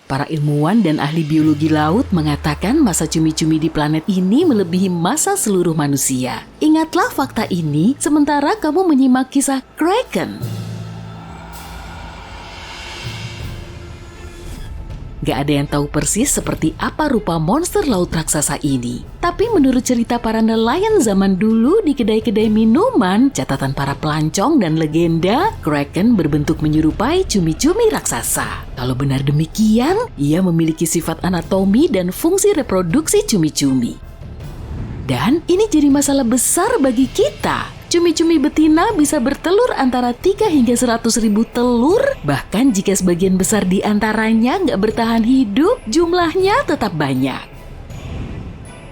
Para ilmuwan dan ahli biologi laut mengatakan masa cumi-cumi di planet ini melebihi masa seluruh manusia. Ingatlah fakta ini sementara kamu menyimak kisah Kraken. Gak ada yang tahu persis seperti apa rupa monster laut raksasa ini. Tapi menurut cerita para nelayan zaman dulu di kedai-kedai minuman, catatan para pelancong dan legenda, Kraken berbentuk menyerupai cumi-cumi raksasa. Kalau benar demikian, ia memiliki sifat anatomi dan fungsi reproduksi cumi-cumi. Dan ini jadi masalah besar bagi kita. Cumi-cumi betina bisa bertelur antara 3 hingga 100 ribu telur. Bahkan jika sebagian besar di antaranya nggak bertahan hidup, jumlahnya tetap banyak.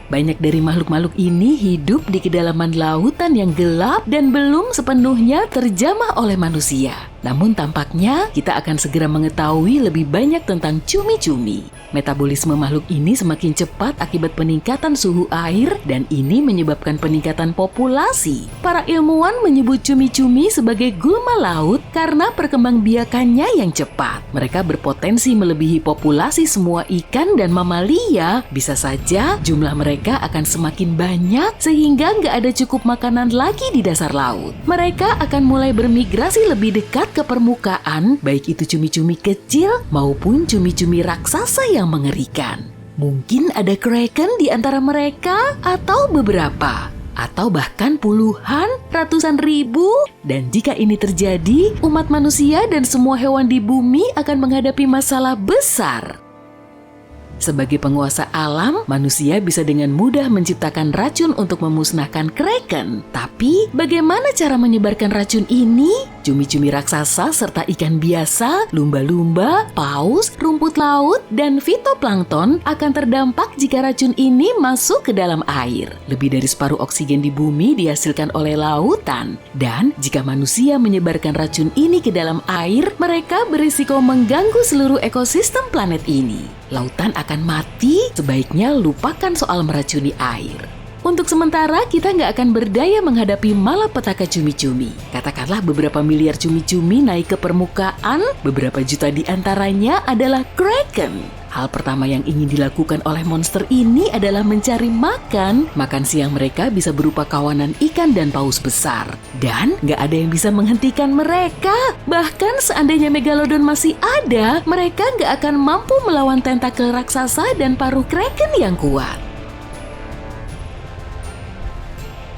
Banyak dari makhluk-makhluk ini hidup di kedalaman lautan yang gelap dan belum sepenuhnya terjamah oleh manusia. Namun tampaknya kita akan segera mengetahui lebih banyak tentang cumi-cumi. Metabolisme makhluk ini semakin cepat akibat peningkatan suhu air dan ini menyebabkan peningkatan populasi. Para ilmuwan menyebut cumi-cumi sebagai gulma laut karena perkembangbiakannya yang cepat. Mereka berpotensi melebihi populasi semua ikan dan mamalia. Bisa saja jumlah mereka akan semakin banyak sehingga nggak ada cukup makanan lagi di dasar laut. Mereka akan mulai bermigrasi lebih dekat ke permukaan, baik itu cumi-cumi kecil maupun cumi-cumi raksasa yang mengerikan. Mungkin ada Kraken di antara mereka atau beberapa, atau bahkan puluhan, ratusan ribu. Dan jika ini terjadi, umat manusia dan semua hewan di bumi akan menghadapi masalah besar. Sebagai penguasa alam, manusia bisa dengan mudah menciptakan racun untuk memusnahkan Kraken. Tapi, bagaimana cara menyebarkan racun ini? Cumi-cumi raksasa serta ikan biasa, lumba-lumba, paus, rumput laut, dan fitoplankton akan terdampak jika racun ini masuk ke dalam air. Lebih dari separuh oksigen di bumi dihasilkan oleh lautan. Dan, jika manusia menyebarkan racun ini ke dalam air, mereka berisiko mengganggu seluruh ekosistem planet ini. Lautan akan mati, sebaiknya lupakan soal meracuni air. Untuk sementara, kita nggak akan berdaya menghadapi malapetaka cumi-cumi. Katakanlah beberapa miliar cumi-cumi naik ke permukaan, beberapa juta di antaranya adalah Kraken. Hal pertama yang ingin dilakukan oleh monster ini adalah mencari makan. Makan siang mereka bisa berupa kawanan ikan dan paus besar. Dan nggak ada yang bisa menghentikan mereka. Bahkan seandainya Megalodon masih ada, mereka nggak akan mampu melawan tentakel raksasa dan paruh Kraken yang kuat.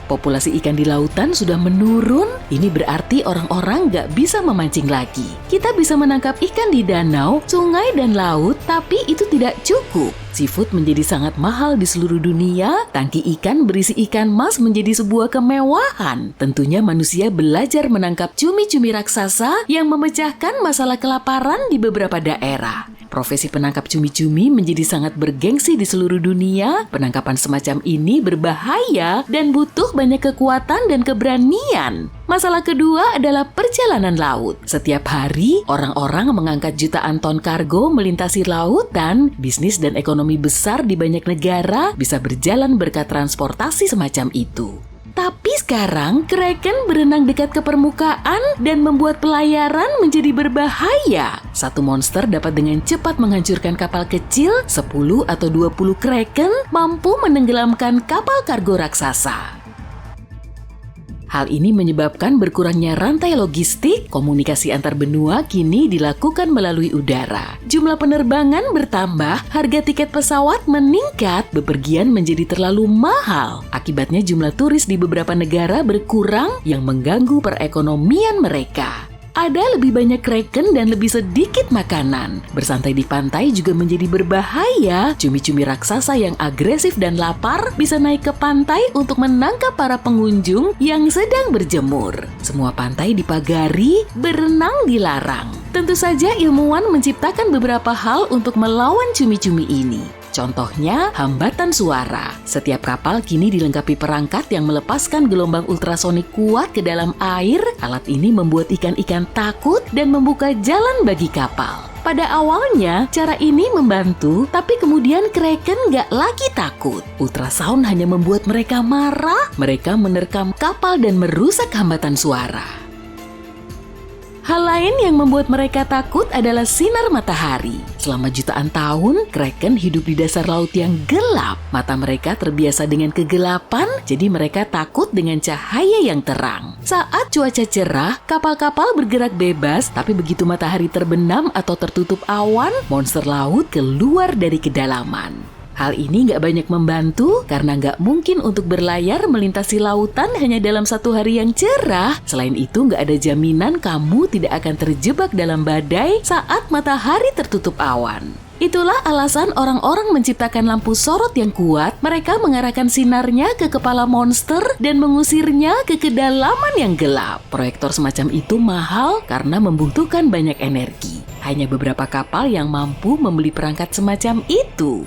Populasi ikan di lautan sudah menurun, ini berarti orang-orang nggak bisa memancing lagi. Kita bisa menangkap ikan di danau, sungai, dan laut, tapi itu tidak cukup. Seafood menjadi sangat mahal di seluruh dunia, tangki ikan berisi ikan mas menjadi sebuah kemewahan. Tentunya manusia belajar menangkap cumi-cumi raksasa yang memecahkan masalah kelaparan di beberapa daerah. Profesi penangkap cumi-cumi menjadi sangat bergengsi di seluruh dunia. Penangkapan semacam ini berbahaya dan butuh banyak kekuatan dan keberanian. Masalah kedua adalah perjalanan laut. Setiap hari, orang-orang mengangkat jutaan ton kargo melintasi lautan. Bisnis dan ekonomi besar di banyak negara bisa berjalan berkat transportasi semacam itu. Tapi sekarang, Kraken berenang dekat ke permukaan dan membuat pelayaran menjadi berbahaya. Satu monster dapat dengan cepat menghancurkan kapal kecil, 10 atau 20 Kraken mampu menenggelamkan kapal kargo raksasa. Hal ini menyebabkan berkurangnya rantai logistik, komunikasi antar benua kini dilakukan melalui udara. Jumlah penerbangan bertambah, harga tiket pesawat meningkat, bepergian menjadi terlalu mahal. Akibatnya jumlah turis di beberapa negara berkurang yang mengganggu perekonomian mereka. Ada lebih banyak Kraken dan lebih sedikit makanan. Bersantai di pantai juga menjadi berbahaya. Cumi-cumi raksasa yang agresif dan lapar bisa naik ke pantai untuk menangkap para pengunjung yang sedang berjemur. Semua pantai dipagari, berenang dilarang. Tentu saja ilmuwan menciptakan beberapa hal untuk melawan cumi-cumi ini. Contohnya, hambatan suara. Setiap kapal kini dilengkapi perangkat yang melepaskan gelombang ultrasonik kuat ke dalam air. Alat ini membuat ikan-ikan takut dan membuka jalan bagi kapal. Pada awalnya, cara ini membantu, tapi kemudian Kraken nggak lagi takut. Ultrasound hanya membuat mereka marah. Mereka menerkam kapal dan merusak hambatan suara. Hal lain yang membuat mereka takut adalah sinar matahari. Selama jutaan tahun, kraken hidup di dasar laut yang gelap. Mata mereka terbiasa dengan kegelapan, jadi mereka takut dengan cahaya yang terang. Saat cuaca cerah, kapal-kapal bergerak bebas, tapi begitu matahari terbenam atau tertutup awan, monster laut keluar dari kedalaman. Hal ini nggak banyak membantu karena nggak mungkin untuk berlayar melintasi lautan hanya dalam satu hari yang cerah. Selain itu nggak ada jaminan kamu tidak akan terjebak dalam badai saat matahari tertutup awan. Itulah alasan orang-orang menciptakan lampu sorot yang kuat. Mereka mengarahkan sinarnya ke kepala monster dan mengusirnya ke kedalaman yang gelap. Proyektor semacam itu mahal karena membutuhkan banyak energi. Hanya beberapa kapal yang mampu membeli perangkat semacam itu.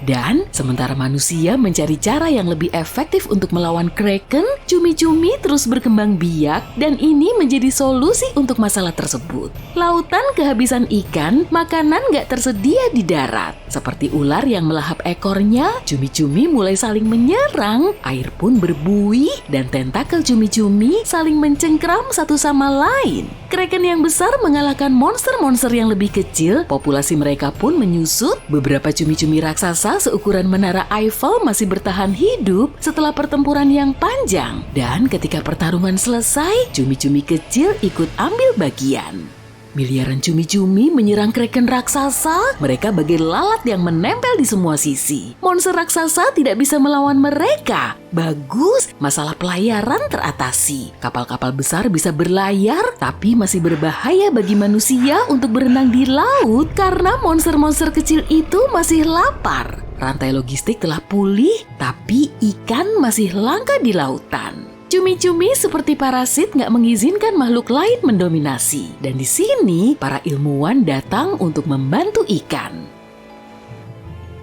Dan sementara manusia mencari cara yang lebih efektif untuk melawan kraken, cumi-cumi terus berkembang biak dan ini menjadi solusi untuk masalah tersebut. Lautan kehabisan ikan, makanan nggak tersedia di darat. Seperti ular yang melahap ekornya, cumi-cumi mulai saling menyerang, air pun berbuih dan tentakel cumi-cumi saling mencengkram satu sama lain. Kraken yang besar mengalahkan monster-monster yang lebih kecil, populasi mereka pun menyusut. Beberapa cumi-cumi raksasa seukuran menara Eiffel masih bertahan hidup setelah pertempuran yang panjang. Dan ketika pertarungan selesai, cumi-cumi kecil ikut ambil bagian. Miliaran cumi-cumi menyerang kraken raksasa. Mereka bagai lalat yang menempel di semua sisi. Monster raksasa tidak bisa melawan mereka. Bagus, masalah pelayaran teratasi. Kapal-kapal besar bisa berlayar, tapi masih berbahaya bagi manusia untuk berenang di laut karena monster-monster kecil itu masih lapar. Rantai logistik telah pulih, tapi ikan masih langka di lautan. Cumi-cumi seperti parasit nggak mengizinkan makhluk lain mendominasi. Dan di sini, para ilmuwan datang untuk membantu ikan.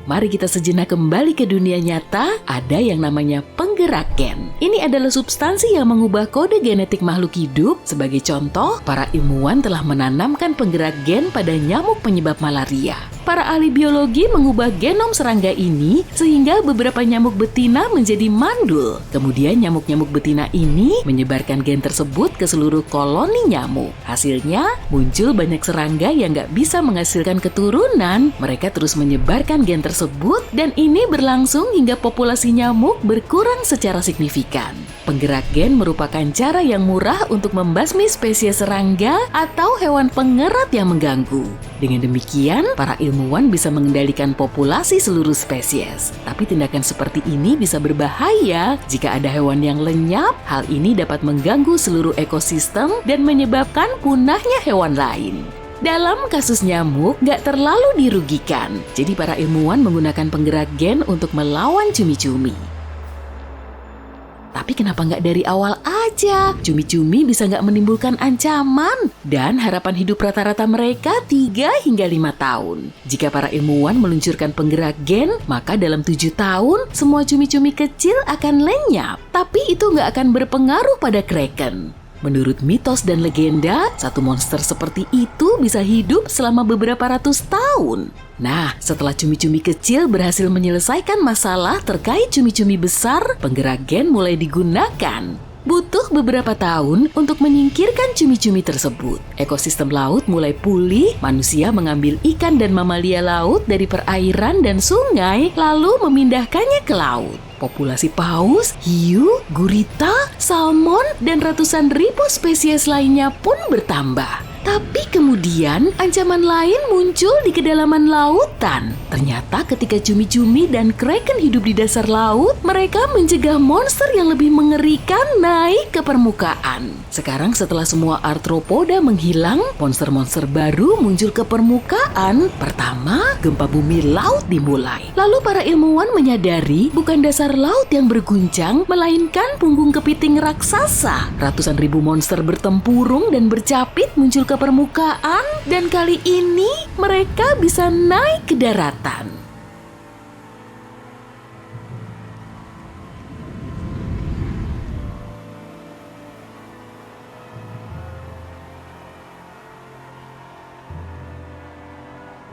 Mari kita sejenak kembali ke dunia nyata, ada yang namanya penggerak gen. Ini adalah substansi yang mengubah kode genetik makhluk hidup. Sebagai contoh, para ilmuwan telah menanamkan penggerak gen pada nyamuk penyebab malaria. Para ahli biologi mengubah genom serangga ini sehingga beberapa nyamuk betina menjadi mandul. Kemudian nyamuk-nyamuk betina ini menyebarkan gen tersebut ke seluruh koloni nyamuk. Hasilnya, muncul banyak serangga yang nggak bisa menghasilkan keturunan. Mereka terus menyebarkan gen tersebut dan ini berlangsung hingga populasi nyamuk berkurang secara signifikan. Penggerak gen merupakan cara yang murah untuk membasmi spesies serangga atau hewan pengerat yang mengganggu. Dengan demikian, para ilmuwan bisa mengendalikan populasi seluruh spesies. Tapi tindakan seperti ini bisa berbahaya jika ada hewan yang lenyap. Hal ini dapat mengganggu seluruh ekosistem dan menyebabkan punahnya hewan lain. Dalam kasus nyamuk, nggak terlalu dirugikan. Jadi para ilmuwan menggunakan penggerak gen untuk melawan cumi-cumi. Tapi kenapa nggak dari awal aja? Cumi-cumi bisa nggak menimbulkan ancaman. Dan harapan hidup rata-rata mereka 3 hingga 5 tahun. Jika para ilmuwan meluncurkan penggerak gen, maka dalam 7 tahun, semua cumi-cumi kecil akan lenyap. Tapi itu nggak akan berpengaruh pada kraken. Menurut mitos dan legenda, satu monster seperti itu bisa hidup selama beberapa ratus tahun. Nah, setelah cumi-cumi kecil berhasil menyelesaikan masalah terkait cumi-cumi besar, penggerak gen mulai digunakan. Butuh beberapa tahun untuk menyingkirkan cumi-cumi tersebut. Ekosistem laut mulai pulih, manusia mengambil ikan dan mamalia laut dari perairan dan sungai, lalu memindahkannya ke laut. Populasi paus, hiu, gurita, salmon, dan ratusan ribu spesies lainnya pun bertambah. Tapi kemudian ancaman lain muncul di kedalaman lautan. Ternyata ketika cumi-cumi dan kraken hidup di dasar laut, mereka mencegah monster yang lebih mengerikan naik ke permukaan. Sekarang setelah semua arthropoda menghilang, monster-monster baru muncul ke permukaan. Pertama, gempa bumi laut dimulai. Lalu para ilmuwan menyadari bukan dasar laut yang berguncang, melainkan punggung kepiting raksasa. Ratusan ribu monster bertempurung dan bercapit muncul ke permukaan dan kali ini mereka bisa naik ke daratan.